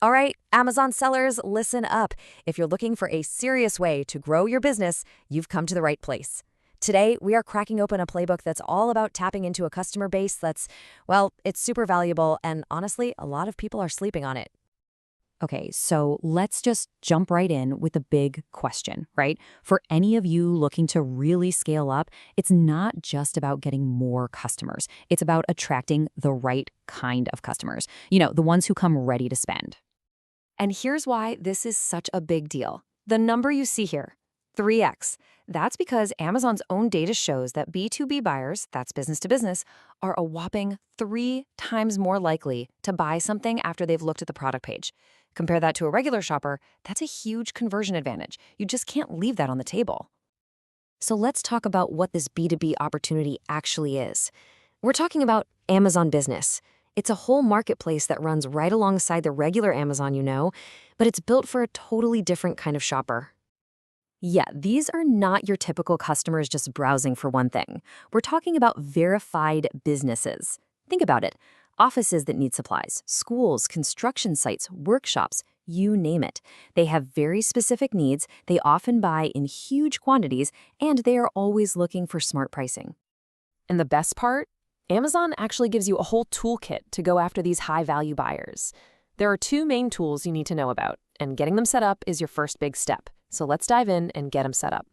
All right, Amazon sellers, listen up. If you're looking for a serious way to grow your business, you've come to the right place. Today, we are cracking open a playbook that's all about tapping into a customer base that's, well, it's super valuable, and honestly, a lot of people are sleeping on it. Okay, so let's just jump right in with the big question, right? For any of you looking to really scale up, it's not just about getting more customers. It's about attracting the right kind of customers. The ones who come ready to spend. And here's why this is such a big deal. The number you see here, 3x. That's because Amazon's own data shows that B2B buyers, that's business to business, are a whopping 3 times more likely to buy something after they've looked at the product page. Compare that to a regular shopper, that's a huge conversion advantage. You just can't leave that on the table. So let's talk about what this B2B opportunity actually is. We're talking about Amazon Business. It's a whole marketplace that runs right alongside the regular Amazon, but it's built for a totally different kind of shopper. Yeah, these are not your typical customers just browsing for one thing. We're talking about verified businesses. Think about it. Offices that need supplies, schools, construction sites, workshops, you name it. They have very specific needs, they often buy in huge quantities, and they are always looking for smart pricing. And the best part? Amazon actually gives you a whole toolkit to go after these high-value buyers. There are 2 main tools you need to know about, and getting them set up is your first big step. So let's dive in and get them set up.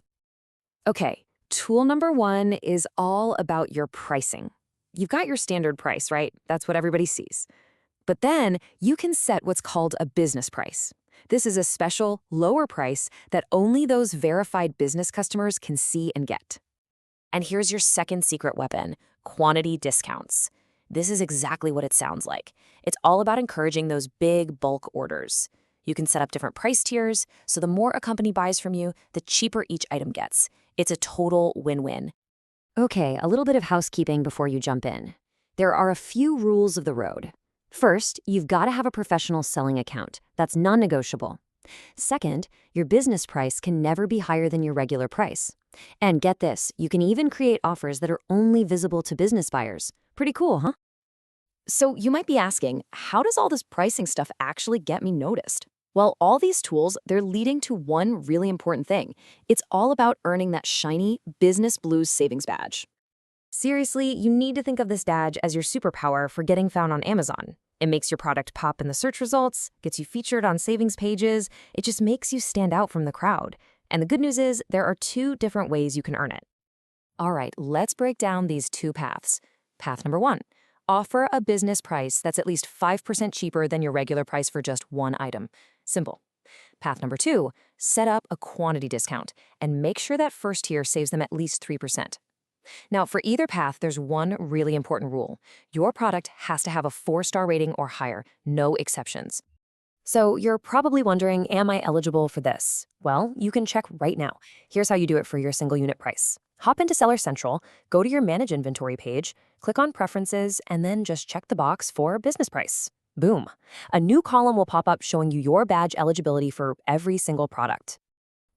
Okay, tool number 1 is all about your pricing. You've got your standard price, right? That's what everybody sees. But then you can set what's called a business price. This is a special, lower price that only those verified business customers can see and get. And here's your second secret weapon, quantity discounts. This is exactly what it sounds like. It's all about encouraging those big bulk orders. You can set up different price tiers, so the more a company buys from you, the cheaper each item gets. It's a total win-win. Okay, a little bit of housekeeping before you jump in. There are a few rules of the road. First, you've got to have a professional selling account. That's non-negotiable. Second, your business price can never be higher than your regular price. And get this, you can even create offers that are only visible to business buyers. Pretty cool, huh? So you might be asking, how does all this pricing stuff actually get me noticed? Well, all these tools, they're leading to one really important thing. It's all about earning that shiny Business Blues savings badge. Seriously, you need to think of this badge as your superpower for getting found on Amazon. It makes your product pop in the search results, gets you featured on savings pages, it just makes you stand out from the crowd. And the good news is, there are 2 different ways you can earn it. All right, let's break down these 2 paths. Path number 1, offer a business price that's at least 5% cheaper than your regular price for just one item. Simple. Path number 2, set up a quantity discount and make sure that first tier saves them at least 3%. Now, for either path, there's one really important rule. Your product has to have a 4-star rating or higher, no exceptions. So you're probably wondering, am I eligible for this? Well, you can check right now. Here's how you do it for your single unit price. Hop into Seller Central, go to your Manage Inventory page, click on Preferences, and then just check the box for Business Price. Boom. A new column will pop up showing you your badge eligibility for every single product.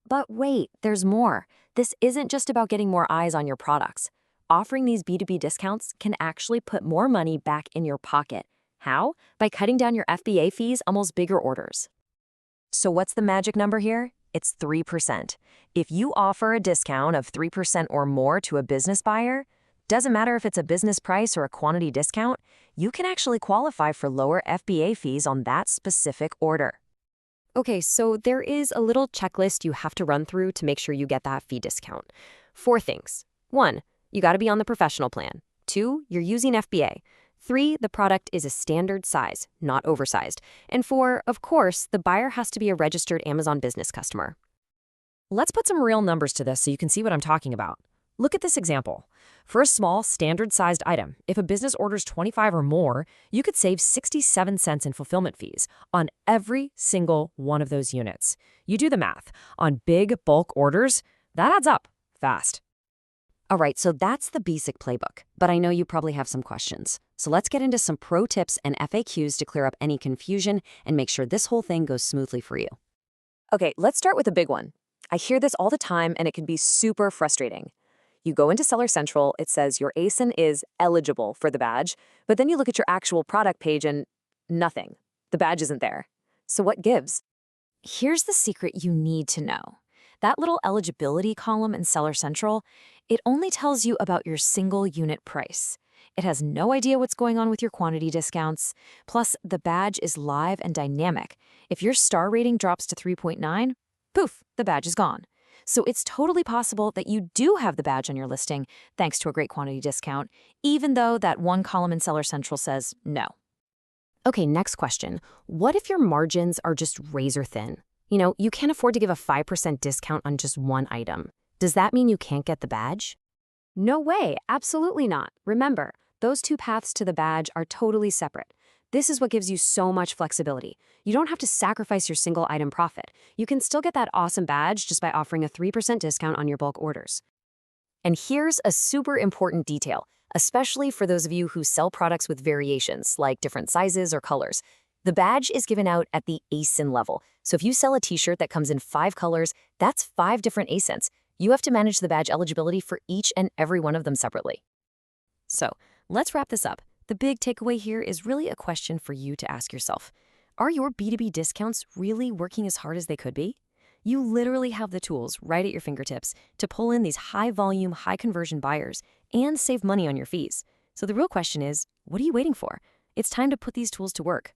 But wait, there's more. This isn't just about getting more eyes on your products. Offering these B2B discounts can actually put more money back in your pocket. How? By cutting down your FBA fees on those bigger orders. So what's the magic number here? It's 3%. If you offer a discount of 3% or more to a business buyer, doesn't matter if it's a business price or a quantity discount, you can actually qualify for lower FBA fees on that specific order. Okay, so there is a little checklist you have to run through to make sure you get that fee discount. 4 things. 1, you got to be on the professional plan. 2, you're using FBA. 3, the product is a standard size, not oversized. And 4, of course, the buyer has to be a registered Amazon business customer. Let's put some real numbers to this so you can see what I'm talking about. Look at this example. For a small, standard-sized item, if a business orders 25 or more, you could save 67 cents in fulfillment fees on every single one of those units. You do the math. On big, bulk orders, that adds up fast. All right, so that's the basic playbook, but I know you probably have some questions. So let's get into some pro tips and FAQs to clear up any confusion and make sure this whole thing goes smoothly for you. Okay, let's start with a big one. I hear this all the time, and it can be super frustrating. You go into Seller Central, it says your ASIN is eligible for the badge, but then you look at your actual product page and nothing. The badge isn't there. So what gives? Here's the secret you need to know. That little eligibility column in Seller Central, it only tells you about your single unit price. It has no idea what's going on with your quantity discounts. Plus, the badge is live and dynamic. If your star rating drops to 3.9, poof, the badge is gone. So it's totally possible that you do have the badge on your listing thanks to a great quantity discount, even though that one column in Seller Central says no. Okay, next question. What if your margins are just razor thin? You can't afford to give a 5% discount on just one item. Does that mean you can't get the badge? No way, absolutely not. Remember, those two paths to the badge are totally separate. This is what gives you so much flexibility. You don't have to sacrifice your single item profit. You can still get that awesome badge just by offering a 3% discount on your bulk orders. And here's a super important detail, especially for those of you who sell products with variations, like different sizes or colors. The badge is given out at the ASIN level. So if you sell a t-shirt that comes in 5 colors, that's 5 different ASINs. You have to manage the badge eligibility for each and every one of them separately. So let's wrap this up. The big takeaway here is really a question for you to ask yourself. Are your B2B discounts really working as hard as they could be? You literally have the tools right at your fingertips to pull in these high-volume, high-conversion buyers and save money on your fees. So the real question is, what are you waiting for? It's time to put these tools to work.